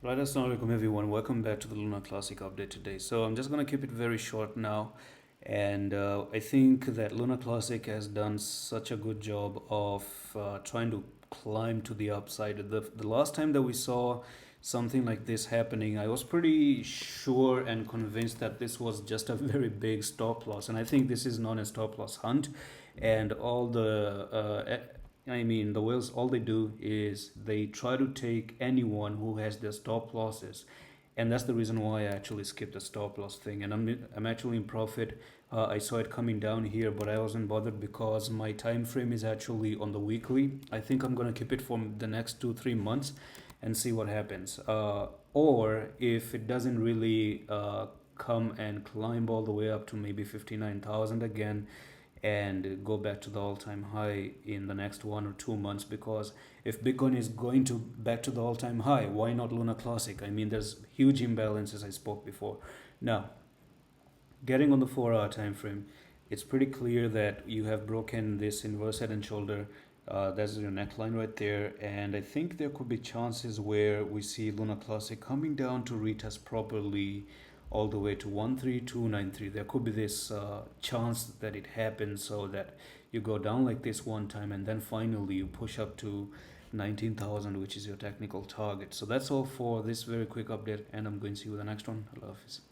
Right, assalamualaikum everyone. Welcome back to the Luna Classic update today. So I'm just gonna keep it very short now, and I think that Luna Classic has done such a good job of trying to climb to the upside. The last time that we saw something like this happening, I was pretty sure and convinced that this was just a very big stop loss, and I think this is known as stop loss hunt, and all the whales, all they do is they try to take anyone who has their stop losses. And that's the reason why I actually skipped the stop loss thing. And I'm actually in profit. I saw it coming down here, but I wasn't bothered because my time frame is actually on the weekly. I think I'm gonna keep it for the next 2-3 months and see what happens. Or if it doesn't really come and climb all the way up to maybe 59,000 again, and go back to the all-time high in the next 1 or 2 months, because if Bitcoin is going to back to the all-time high, why not Luna Classic? I mean, there's huge imbalances. I spoke before. Now, getting on the 4 hour time frame, it's pretty clear that you have broken this inverse head and shoulder. That's your neckline right there, and I think there could be chances where we see Luna Classic coming down to retest properly all the way to 13293. There could be this chance that it happens, so that you go down like this one time and then finally you push up to 19,000, which is your technical target. So that's all for this very quick update, and I'm going to see you with the next one. I love you.